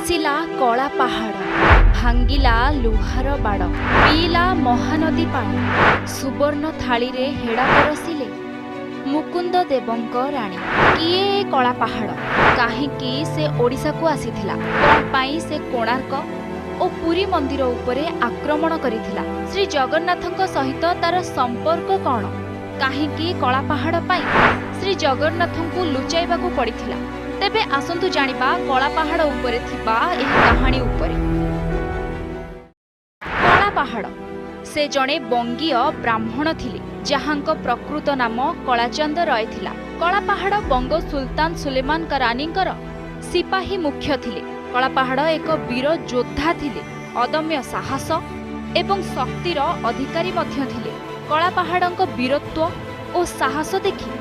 ଆସିଲା କଳା ପାହାଡ଼, ଭାଙ୍ଗିଲା ଲୁହାର ବାଡ଼, ପିଇଲା ମହାନଦୀ ପାଣି, ସୁବର୍ଣ୍ଣ ଥାଳିରେ ହେଡ଼ା ପରସିଲେ ମୁକୁନ୍ଦ ଦେବଙ୍କ ରାଣୀ। କିଏ ଏ କଳା ପାହାଡ଼? କାହିଁକି ସେ ଓଡ଼ିଶାକୁ ଆସିଥିଲା? କ'ଣ ପାଇଁ ସେ କୋଣାର୍କ ଓ ପୁରୀ ମନ୍ଦିର ଉପରେ ଆକ୍ରମଣ କରିଥିଲା? ଶ୍ରୀ ଜଗନ୍ନାଥଙ୍କ ସହିତ ତାର ସମ୍ପର୍କ କ'ଣ? କାହିଁକି କଳା ପାହାଡ଼ ପାଇଁ ଶ୍ରୀ ଜଗନ୍ନାଥଙ୍କୁ ଲୁଚାଇବାକୁ ପଡ଼ିଥିଲା? ତେବେ ଆସନ୍ତୁ ଜାଣିବା କଳା ପାହାଡ଼ ଉପରେ ଥିବା ଏହି କାହାଣୀ ଉପରେ। କଳା ପାହାଡ଼ ସେ ଜଣେ ବଙ୍ଗୀୟ ବ୍ରାହ୍ମଣ ଥିଲେ, ଯାହାଙ୍କ ପ୍ରକୃତ ନାମ କଳାଚନ୍ଦ ରୟ ଥିଲା। କଳା ପାହାଡ଼ ବଙ୍ଗ ସୁଲତାନ ସୁଲେମାନ ରାନୀଙ୍କର ସିପାହୀ ମୁଖ୍ୟ ଥିଲେ। କଳା ପାହାଡ଼ ଏକ ବୀର ଯୋଦ୍ଧା ଥିଲେ, ଅଦମ୍ୟ ସାହସ ଏବଂ ଶକ୍ତିର ଅଧିକାରୀ ମଧ୍ୟ ଥିଲେ। କଳା ପାହାଡ଼ଙ୍କ ବୀରତ୍ୱ ଓ ସାହସ ଦେଖି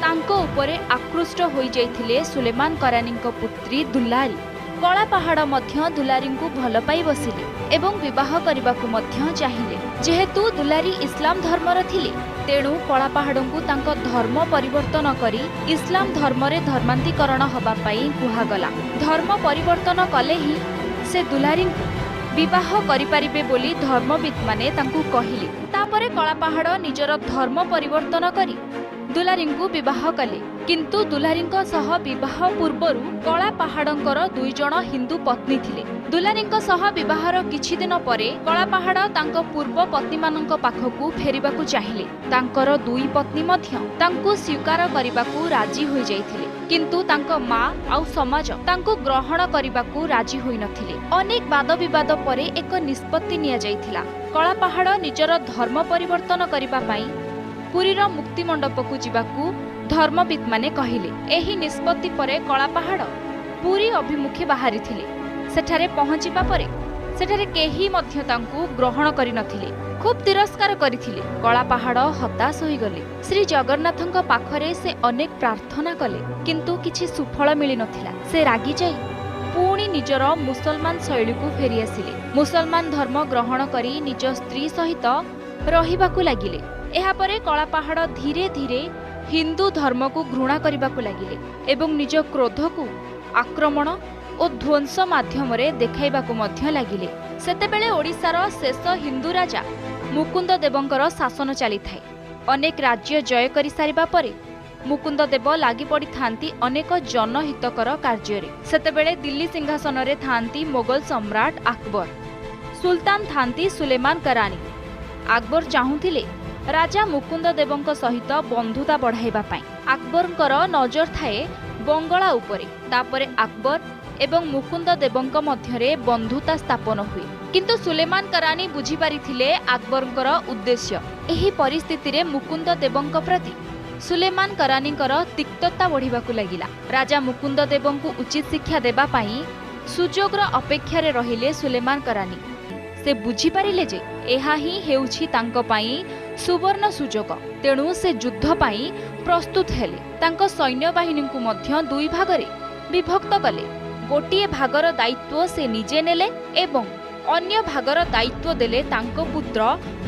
ତାଙ୍କ ଉପରେ ଆକୃଷ୍ଟ ହୋଇଯାଇଥିଲେ ସୁଲେମାନ କରାନୀଙ୍କ ପୁତ୍ରୀ ଦୁଲାରୀ। କଳା ପାହାଡ଼ ମଧ୍ୟ ଦୁଲାରୀଙ୍କୁ ଭଲ ପାଇ ବସିଲେ ଏବଂ ବିବାହ କରିବାକୁ ମଧ୍ୟ ଚାହିଁଲେ। ଯେହେତୁ ଦୁଲାରୀ ଇସଲାମ ଧର୍ମର ଥିଲେ, ତେଣୁ କଳା ପାହାଡ଼ଙ୍କୁ ତାଙ୍କ ଧର୍ମ ପରିବର୍ତ୍ତନ କରି ଇସଲାମ ଧର୍ମରେ ଧର୍ମାନ୍ତରୀକରଣ ହେବା ପାଇଁ କୁହାଗଲା। ଧର୍ମ ପରିବର୍ତ୍ତନ କଲେ ହିଁ ସେ ଦୁଲାରୀଙ୍କୁ ବିବାହ କରିପାରିବେ ବୋଲି ଧର୍ମବିତ୍ମାନେ ତାଙ୍କୁ କହିଲେ। ତାପରେ କଳା ପାହାଡ଼ ନିଜର ଧର୍ମ ପରିବର୍ତ୍ତନ କରି ଦୁଲାରୀଙ୍କୁ ବିବାହ କଲେ। କିନ୍ତୁ ଦୁଲାରୀଙ୍କ ସହ ବିବାହ ପୂର୍ବରୁ କଳା ପାହାଡ଼ଙ୍କର 2 ଜଣ ହିନ୍ଦୁ ପତ୍ନୀ ଥିଲେ। ଦୁଲାରୀଙ୍କ ସହ ବିବାହର କିଛି ଦିନ ପରେ କଳା ପାହାଡ଼ ତାଙ୍କ ପୂର୍ବ ପତ୍ନୀମାନଙ୍କ ପାଖକୁ ଫେରିବାକୁ ଚାହିଁଲେ। ତାଙ୍କର 2 ପତ୍ନୀ ମଧ୍ୟ ତାଙ୍କୁ ସ୍ୱୀକାର କରିବାକୁ ରାଜି ହୋଇଯାଇଥିଲେ, କିନ୍ତୁ ତାଙ୍କ ମା ଆଉ ସମାଜ ତାଙ୍କୁ ଗ୍ରହଣ କରିବାକୁ ରାଜି ହୋଇନଥିଲେ। ଅନେକ ବାଦ ବିବାଦ ପରେ ଏକ ନିଷ୍ପତ୍ତି ନିଆଯାଇଥିଲା। କଳା ପାହାଡ଼ ନିଜର ଧର୍ମ ପରିବର୍ତ୍ତନ କରିବା ପାଇଁ ପୁରୀର ମୁକ୍ତି ମଣ୍ଡପକୁ ଯିବାକୁ ଧର୍ମବିତ୍ମାନେ କହିଲେ। ଏହି ନିଷ୍ପତ୍ତି ପରେ କଳା ପାହାଡ଼ ପୁରୀ ଅଭିମୁଖେ ବାହାରିଥିଲେ। ସେଠାରେ ପହଞ୍ଚିବା ପରେ ସେଠାରେ କେହି ମଧ୍ୟ ତାଙ୍କୁ ଗ୍ରହଣ କରିନଥିଲେ, ଖୁବ୍ ତିରସ୍କାର କରିଥିଲେ। କଳା ପାହାଡ଼ ହତାଶ ହୋଇଗଲେ। ଶ୍ରୀ ଜଗନ୍ନାଥଙ୍କ ପାଖରେ ସେ ଅନେକ ପ୍ରାର୍ଥନା କଲେ, କିନ୍ତୁ କିଛି ସୁଫଳ ମିଳିନଥିଲା। ସେ ରାଗିଯାଇ ପୁଣି ନିଜର ମୁସଲମାନ ଶୈଳୀକୁ ଫେରିଆସିଲେ। ମୁସଲମାନ ଧର୍ମ ଗ୍ରହଣ କରି ନିଜ ସ୍ତ୍ରୀ ସହିତ ରହିବାକୁ ଲାଗିଲେ। ଏହାପରେ କଳା ପାହାଡ଼ ଧୀରେ ଧୀରେ ହିନ୍ଦୁ ଧର୍ମକୁ ଘୃଣା କରିବାକୁ ଲାଗିଲେ ଏବଂ ନିଜ କ୍ରୋଧକୁ ଆକ୍ରମଣ ଓ ଧ୍ୱଂସ ମାଧ୍ୟମରେ ଦେଖାଇବାକୁ ମଧ୍ୟ ଲାଗିଲେ। ସେତେବେଳେ ଓଡ଼ିଶାର ଶେଷ ହିନ୍ଦୁ ରାଜା ମୁକୁନ୍ଦ ଦେବଙ୍କର ଶାସନ ଚାଲିଥାଏ। ଅନେକ ରାଜ୍ୟ ଜୟ କରିସାରିବା ପରେ ମୁକୁନ୍ଦ ଦେବ ଲାଗି ପଡ଼ିଥାନ୍ତି ଅନେକ ଜନହିତକର କାର୍ଯ୍ୟରେ। ସେତେବେଳେ ଦିଲ୍ଲୀ ସିଂହାସନରେ ଥାନ୍ତି ମୋଗଲ ସମ୍ରାଟ ଆକବର, ସୁଲତାନ ଥାନ୍ତି ସୁଲେମାନ କରାନୀ। ଆକବର ଚାହୁଁଥିଲେ ରାଜା ମୁକୁନ୍ଦ ଦେବଙ୍କ ସହିତ ବନ୍ଧୁତା ବଢ଼ାଇବା ପାଇଁ। ଆକବରଙ୍କର ନଜର ଥାଏ ବଙ୍ଗଳା ଉପରେ। ତାପରେ ଆକବର ଏବଂ ମୁକୁନ୍ଦ ଦେବଙ୍କ ମଧ୍ୟରେ ବନ୍ଧୁତା ସ୍ଥାପନ ହୁଏ। କିନ୍ତୁ ସୁଲେମାନ କରାନୀ ବୁଝିପାରିଥିଲେ ଆକବରଙ୍କର ଉଦ୍ଦେଶ୍ୟ। ଏହି ପରିସ୍ଥିତିରେ ମୁକୁନ୍ଦ ଦେବଙ୍କ ପ୍ରତି ସୁଲେମାନ କରାନୀଙ୍କର ତିକ୍ତତା ବଢ଼ିବାକୁ ଲାଗିଲା। ରାଜା ମୁକୁନ୍ଦ ଦେବଙ୍କୁ ଉଚିତ ଶିକ୍ଷା ଦେବା ପାଇଁ ସୁଯୋଗର ଅପେକ୍ଷାରେ ରହିଲେ ସୁଲେମାନ କରାନୀ। ସେ ବୁଝିପାରିଲେ ଯେ ଏହା ହିଁ ହେଉଛି ତାଙ୍କ ପାଇଁ ସୁବର୍ଣ୍ଣ ସୁଯୋଗ। ତେଣୁ ସେ ଯୁଦ୍ଧ ପାଇଁ ପ୍ରସ୍ତୁତ ହେଲେ। ତାଙ୍କ ସୈନ୍ୟବାହିନୀଙ୍କୁ ମଧ୍ୟ 2 ଭାଗରେ ବିଭକ୍ତ କଲେ। ଗୋଟିଏ ଭାଗର ଦାୟିତ୍ୱ ସେ ନିଜେ ନେଲେ ଏବଂ ଅନ୍ୟ ଭାଗର ଦାୟିତ୍ୱ ଦେଲେ ତାଙ୍କ ପୁତ୍ର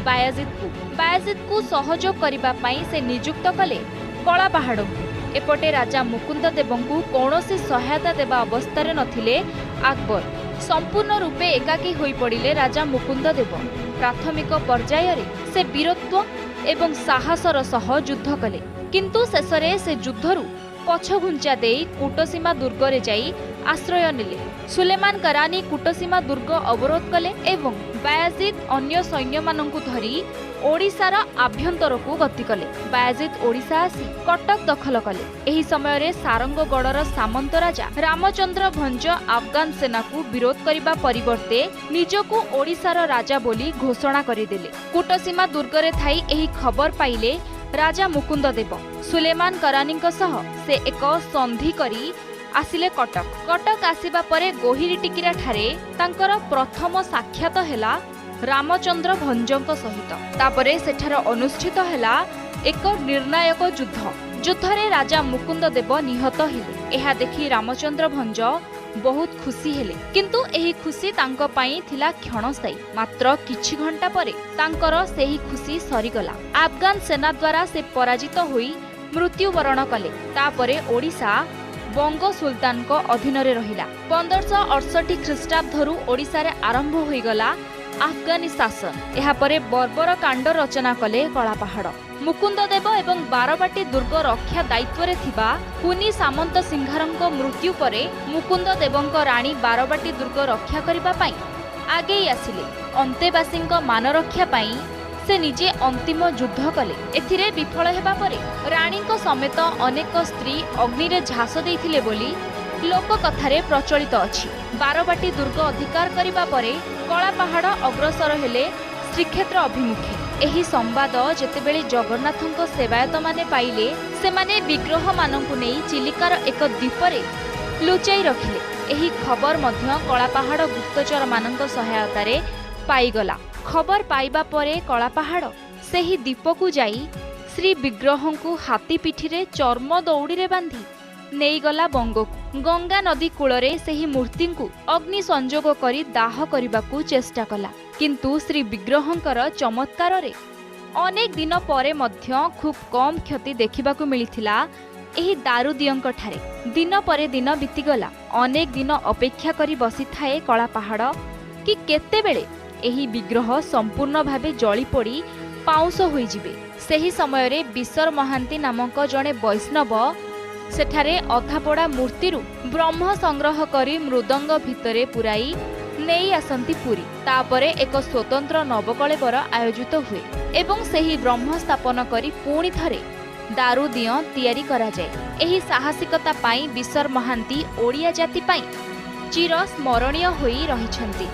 ବାୟାଜିଦକୁ। ବାୟାଜିଦକୁ ସହଯୋଗ କରିବା ପାଇଁ ସେ ନିଯୁକ୍ତ କଲେ କଳା ପାହାଡ଼କୁ। ଏପଟେ ରାଜା ମୁକୁନ୍ଦ ଦେବଙ୍କୁ କୌଣସି ସହାୟତା ଦେବା ଅବସ୍ଥାରେ ନଥିଲେ ଆକବର। ସମ୍ପୂର୍ଣ୍ଣ ରୂପେ ଏକାକୀ ହୋଇପଡ଼ିଲେ ରାଜା ମୁକୁନ୍ଦ ଦେବ। ପ୍ରାଥମିକ ପର୍ଯ୍ୟାୟରେ ସେ ବୀରତ୍ୱ ଏବଂ ସାହସର ସହ ଯୁଦ୍ଧ କଲେ, କିନ୍ତୁ ଶେଷରେ ସେ ଯୁଦ୍ଧରୁ ପଛଘୁଞ୍ଚା ଦେଇ କୁଟସୀମା ଦୁର୍ଗରେ ଯାଇ ଆଶ୍ରୟ ନେଲେ। ସୁଲେମାନ କରାନୀ କୁଟସୀମା ଦୁର୍ଗ ଅବରୋଧ କଲେ ଏବଂ ବାୟାଜିଦ୍ ଅନ୍ୟ ସୈନ୍ୟମାନଙ୍କୁ ଧରି ଓଡ଼ିଶାର ଆଭ୍ୟନ୍ତରକୁ ଗତି କଲେ। ବାୟାଜିଦ୍ ଓଡ଼ିଶା ଆସି କଟକ ଦଖଲ କଲେ। ଏହି ସମୟରେ ସାରଙ୍ଗଗଡ଼ର ସାମନ୍ତ ରାଜା ରାମଚନ୍ଦ୍ର ଭଞ୍ଜ ଆଫଗାନ ସେନାକୁ ବିରୋଧ କରିବା ପରିବର୍ତ୍ତେ ନିଜକୁ ଓଡ଼ିଶାର ରାଜା ବୋଲି ଘୋଷଣା କରିଦେଲେ। କୁଟସୀମା ଦୁର୍ଗରେ ଥାଇ ଏହି ଖବର ପାଇଲେ ରାଜା ମୁକୁନ୍ଦ ଦେବ। ସୁଲେମାନ କରାନୀଙ୍କ ସହ ସେ ଏକ ସନ୍ଧି କରି ଆସିଲେ କଟକ। କଟକ ଆସିବା ପରେ ଗୋହିରୀଟିକିରା ଠାରେ ତାଙ୍କର ପ୍ରଥମ ସାକ୍ଷାତ ହେଲା ରାମଚନ୍ଦ୍ର ଭଞ୍ଜଙ୍କ ସହିତ। ତାପରେ ସେଠାରେ ଅନୁଷ୍ଠିତ ହେଲା ଏକ ନିର୍ଣ୍ଣାୟକ ଯୁଦ୍ଧ। ଯୁଦ୍ଧରେ ରାଜା ମୁକୁନ୍ଦ ଦେବ ନିହତ ହେଲେ। ଏହା ଦେଖି ରାମଚନ୍ଦ୍ର ଭଞ୍ଜ ବହୁତ ଖୁସି ହେଲେ, କିନ୍ତୁ ଏହି ଖୁସି ତାଙ୍କ ପାଇଁ ଥିଲା କ୍ଷଣସ୍ଥାୟୀ। ମାତ୍ର କିଛି ଘଣ୍ଟା ପରେ ତାଙ୍କର ସେହି ଖୁସି ସରିଗଲା। ଆଫଗାନ ସେନା ଦ୍ୱାରା ସେ ପରାଜିତ ହୋଇ ମୃତ୍ୟୁବରଣ କଲେ। ତାପରେ ଓଡ଼ିଶା बंग सुल्तान को अधीन रहिला। 1568 ख्रीष्टाब्दरू ओडिशा रे आरंभ होईगला आफगानी शासन। एहा परे बर्बर कांड रचना कले कलापाहाड़। मुकुंददेव एवं बारबाटी दुर्ग रक्षा दायित्व रे थिबा कुनी सामंत सिंहारଙ୍କ मृत्यु परे मुकुंददेवଙ୍କ राणी बारबाटी दुर्ग रक्षा करिबा पई आगे आसिले। अंतेवासीଙ୍କ मान रक्षा पई से निजे अंतिम युद्ध कले। एथिरे विफल हेबा परे राणीଙ୍କ समेत अनेक स्त्री अग्नि रे झास देइथिले बोली लोक कथारे प्रचलित अछि। बारबाटी दुर्ग अधिकार करिबा परे कलापाहाड़ अग्रसर हेले श्रीक्षेत्र अभिमुखे। एही संवाद जेतेबेले जगन्नाथଙ୍କ सेवायत माने पाइले सेमाने विग्रह मानंकु नेई चिलिकार एक द्वीपरे लुचाई रखिले। एही खबर मध्य कलापाहाड़ गुप्तचर मानंक सहायतारे पाइगला। खबर पाइबा परे कलापाहाड़ सेही द्वीपकु जाई श्री विग्रहंकु हाथी पिठिरे चर्म दौड़ी रे बांधी नेईगला बंगकु। गंगा नदी कूलरे सेही मूर्तिंकु अग्नि संजोग करी दाह करिबाकु चेष्टा कला। किंतु श्री विग्रहंकर चमत्कार रे अनेक दिन परे मध्य खूब कम क्षति देखिबाकु मिलिथिला एही दारुदियंक ठारे। दिन परे दिन बीतीगला। अनेक दिन अपेक्षा करी बसी थाए कलापाहाड़ कि केतेबेले एही विग्रह संपूर्ण भावे जली पड़ी पाउंस होई जिबे। सेही समय रे बिसर महांती नामक जणे वैष्णव सेठारे अधापोड़ा मूर्तिरु ब्रह्म संग्रह करी मृदंग भितरे पुराई नेई आसंती पुरी। तापरे एक स्वतंत्र नवकलेबर आयोजित हुए एवं सेही ब्रह्म स्थापन करी पुणी थरे दारुदिय तैयारी करा जाए। एही साहसिकता पाई बिसर महांती ओडिया जाति पाई चिर स्मरणीय होई रहिछंती।